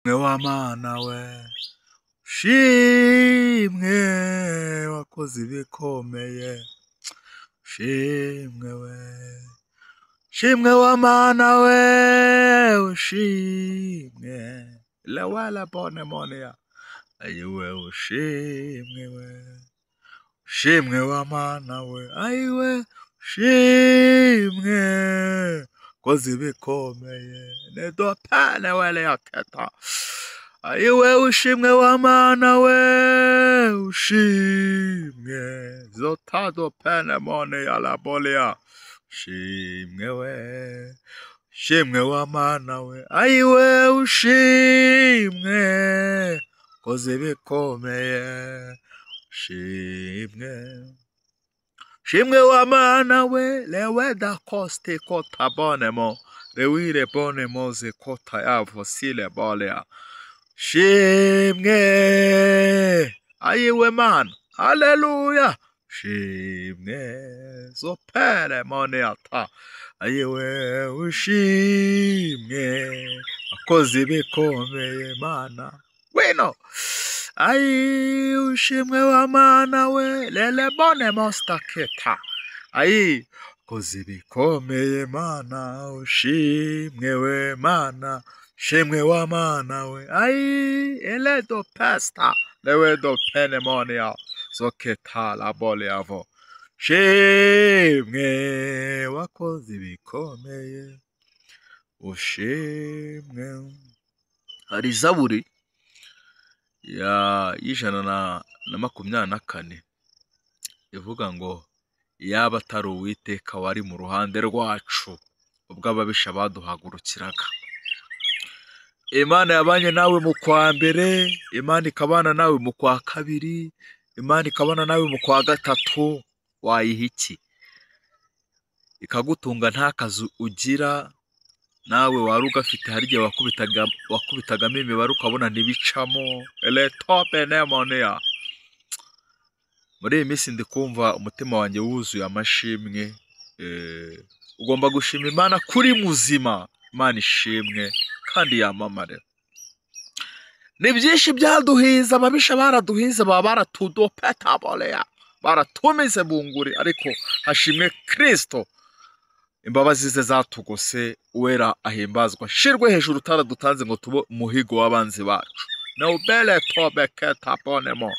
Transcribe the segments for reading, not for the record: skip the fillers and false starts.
mwe w'Amana we, ushimwe wakoze ibikomeye, ushimwe we, ushimwe w'Amana we, ushimwe lewala bone monia, ayiwe ushimwe we, ushimwe w'Amana we, ayiwe ushimwe koze ibikomeye, nedopane wele yaketa, ayiwe ushimwe w'Amana we, ushimwe zotado pene mone yalabolia, ushimwe we, ushimwe w'Amana we, ayiwe ushimwe koze ibikomeye, ushimwe ushimwe w'Amana we, leweda koste kota bonemo, lewire bonemo ze kota yavo sile bolea, ushimwe ayiwe mana, haleluya, ushimwe zopere mone ata, ayiwe ushimwe akoze ibikomeye mana wino, ayi ushimwe w'Amana we, lele bone mostaketa, ayi koze ibikomeye mana, ushimwe we mana, ushimwe w'Amana we, ayi eledo pesta lewedo penemonia zoketa la bole avo, ushimwe wakoze ibikomeye, ushimwe. Hari Zaburi ya y'ijana na 24 ivuga ngo yaba atari Uwiteka wari mu ruhande rwacu ubwo ababisha baduhagurukiraga. Imana yabanye nawe mu kwa mbere, Imana ikabana nawe mu kwa kabiri, Imana ikabana nawe mu kwa gatatu, wayiha iki? Ikagutunga nta kazi ugira, nawe wari ugafite hari igihe wakubitagamo imibare ukabona ntibicamo, eletope nemonia. Muri iyi minsi ndi kumva umutima wanjye wuzuye amashimwe. Ugomba gushima Imana kuri muzima, Imana ishimwe kandi yamamare. Ni byinshi byaduhiza, ababisha baraduhiza, baba baratudopeta bolea, baratumize bunguri, ariko hashimwe Kristo, imbabazi ze zatugose, uwera ahimbazwa, shirwe hejuru utaradutanze ngo tube umuhigo w'abanzi bacu. Nobele tobe keta bonemo,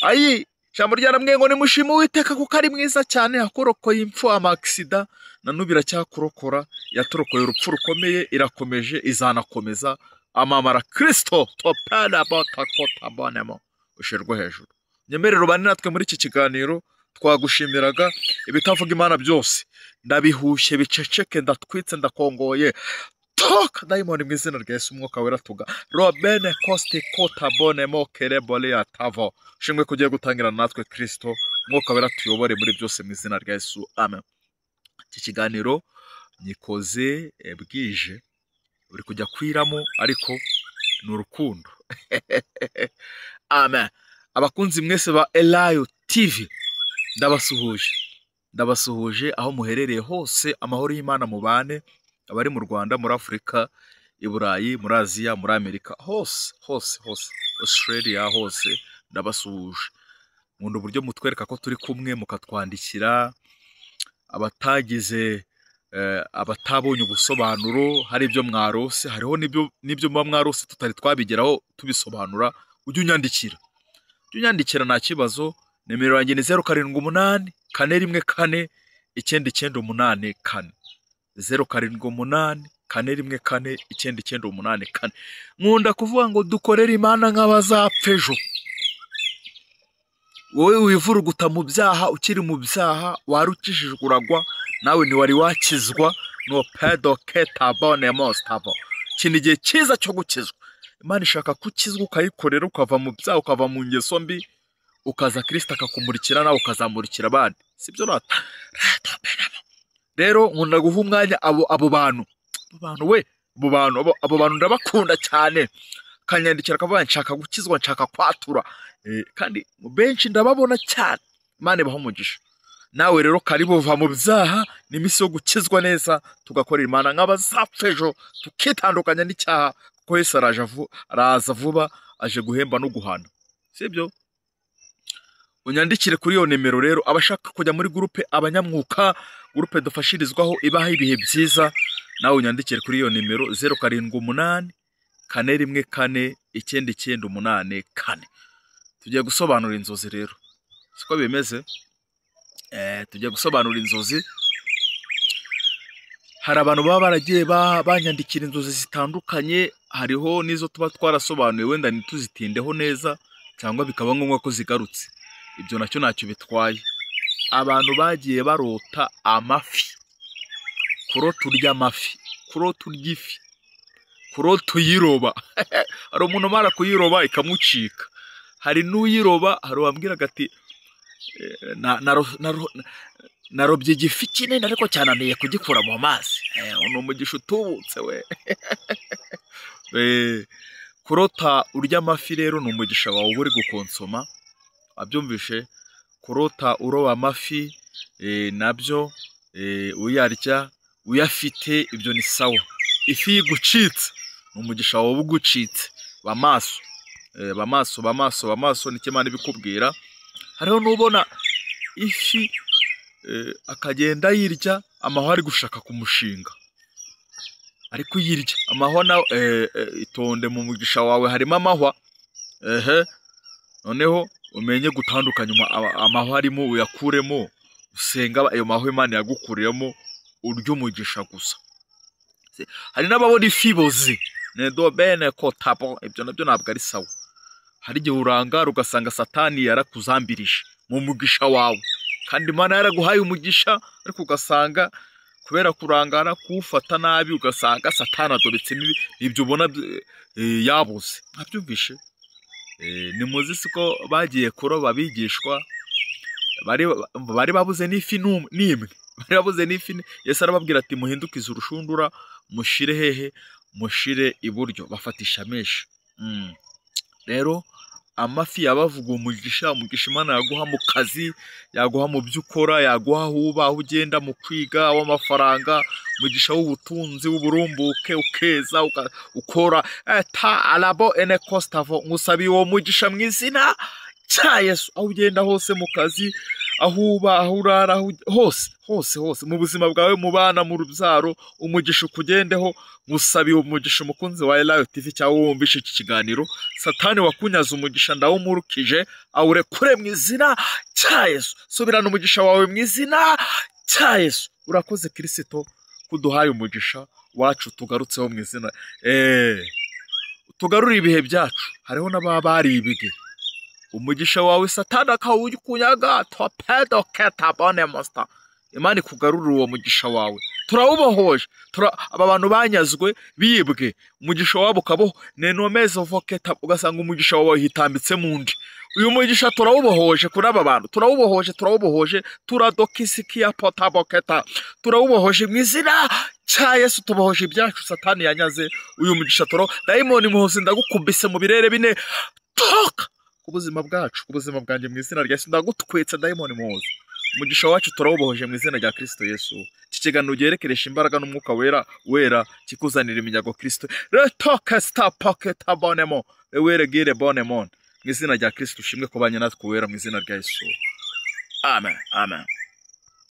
ayi jambo ryaramwe ngo nimushime Uwiteka kuko ari mwiza cyane, yakorokoye impfu amaksida, nanubira cyakurokora, yatorokoye urupfu rukomeye, irakomeje izanakomeza, amamara Kristo topana botakota bonemo, ushirwe hejuru. Nyemerero rubane natwe muri iki kiganiro, twagushimiraga ibitavuga Imana byose ndabihushe biceceke, ndatwitse ndakongoye, toka daimoni mu izina rya Yesu, umwuka wera tuga robene koste kota bonemo kerebole atavo, shimwe kugiye gutangira natwe Kristo, umwuka wera tuyobore muri byose mu izina rya Yesu, amen. Iki kiganiro nyikoze bwije, uri kujya kwiramo ariko ni urukundo. Amen. Abakunzi mwese ba Elayo TV, ndabasuhuje aho muherereye hose, amahoro y'Imana mubane, abari mu Rwanda, muri Afurika, i Burayi, muri Aziya, muri Amerika, hose Australia, hose ndabasuhuje. Nkunda uburyo mutwereka ko turi kumwe, mukatwandikira, abatabonye ubusobanuro, hari ibyo mwarose, hariho n'ibyo muba mwarose tutari twabigeraho tubisobanura, ujye unyandikira nta kibazo. Nimero yanjye ni 078 414 9984, 078 414 9984. Nkunda kuvuga ngo dukorere Imana nk'abazapfa ejo. Wowe wivuruguta mu byaha, ukiri mu byaha, warukishijwe uragwa, nawe ni wari wakizwa, no pedo keta bonemo stavo. Kini gihe cyiza cyo gukizwa. Imana ishaka kukizwa ukayikorera, ukava mu byaha, ukava mu ngeso mbi, ukaza Kristo akakumurikira, nawe ukazamurikira abandi. Sibyo rata? Rero nkunda guha umwanya abo bantu ndabakunda cyane. Kanyandikira akavuga nshaka gukizwa, nshaka kwatura, kandi benshi ndababona cyane. Imana ibaho umugisha. Nawe rero karibu uva mu byaha, n'imisi yo gukizwa neza, tugakorera Imana nk'abazapfa ejo, tukitandukanya n'icyaha, ko Yesu araza vuba aje guhemba no guhana, sibyo? Unyandikire kuri iyo nimero rero abashaka kujya muri groupe abanyamwuka, groupe dufashirizwaho ibaha ibihe byiza, nawe unyandikire kuri iyo nimero 078 414 9984. Tugiye gusobanura inzozi rero, siko bimeze. Tugiye gusobanura inzozi. Hari abantu baba baragiye banyandikira inzozi zitandukanye, hariho nizo tuba twarasobanuye wenda ntituzitindeho neza cyangwa bikaba ngombwa ko zigarutse. Ibyo nacyo ntacyo bitwaye. Abantu bagiye barota amafi, kurota urya amafi, kurota urya ifi, kurota uyiroba. Hari umuntu umara kuyiroba ikamucika, hari n'uyiroba, hari uwambwiraga ati narobye igifi kinini ariko cyananiye kugikura mu mazi. Ni umugisha utubutse we. Kurota urya amafi rero ni umugisha wawe uri gukonsoma, abyumvishe. Kurota uroba amafi nabyo uyarya uyafite, ibyo ni sawa. Ifi igucitse ni umugisha wawe ugucitse. Bamaso nicyo Imana ibikubwira. Hariho n'ubona ifi akagenda yirya amahwa ari gushaka kumushinga, ariko yirya amahwa na itonde mu mugisha wawe harimo amahwa. Noneho umenye gutandukanya amahwa arimo, uyakuremo, usenga ayo mahwa Imana yagukuriyemo, urya umugisha gusa. Hari n'ababona ifi boze nedo bene ko tabo, ibyo nabyo ntabwo ari sawa. Hari igihe urangara ugasanga Satani yarakuzambirije mu mugisha wawe, kandi Imana yaraguhaye umugisha, ariko ugasanga kubera kurangara kuwufata nabi ugasanga Satani adobetse ibyo ubona yabuze. Abyumvishe. Ni muzi siko bagiye kuroba bigishwa, bari babuze n'ifi n'imwe, bari babuze n'ifi. Yesu arababwira ati muhindukize urushundura mushire hehe? Mushire iburyo. Bafatisha menshi. Rero amafi yabavuga umugisha Imana yaguha mu kazi, yaguha mu byo ukora, yaguha aho uba, aho ugenda mu kwiga, w'amafaranga, umugisha w'ubutunzi, w'uburumbuke, ukeza ukora ta alabo ene costavo. Ngusabiye uwo mugisha mu izina cya Yesu. Aho ugenda hose mu kazi, aho uba, aho urara, hose mu buzima bwawe, mu bana, mu rubyaro, umugisha ukugendeho. Ngusabiye umugisha umukunzi wa Elayo TV cyangwa wumvishe iki kiganiro. Satani wakunyaza umugisha ndawumurukije, awurekure mu izina cya Yesu. Subirana umugisha wawe mu izina cya Yesu. Urakoze Kristo kuduhaye umugisha wacu tugarutseho mu izina. Tugarura ibihe byacu. Hariho n'ababa baribwe umugisha wawe Satani akawukunyaga. Torpedo ketabone monster. Imana ikugarura uwo mugisha wawe. Turawubohoje. Aba bantu banyazwe bibwe umugisha wabo ukabo nenomeze voketa, ugasanga umugisha wawe hitambitse mundi. Uyu mugisha turawubohoje kuri aba bantu. Turawubohoje turadokisikia potaboketa. Turawubohoje mu izina cya Yesu. Tubohoje ibyacu Satani yanyaze. Uyu mugisha daimoni muhoze ndagukubise mu birere bine. Toka ku buzima bwacu, ku buzima bwanjye mu izina rya Yesu. Ndagutwetse daimoni muhoze. Umugisha wacu turawubohoje mu izina rya Kristo Yesu. Iki kiganiro giherekeresha imbaraga n'umwuka wera kikuzanira iminyago Kristo. Retoke sta pocket abonemo. Ewere gire bonemon. Mu izina rya Kristo ushimwe kubanya natwe wera mu izina rya Yesu. Amen.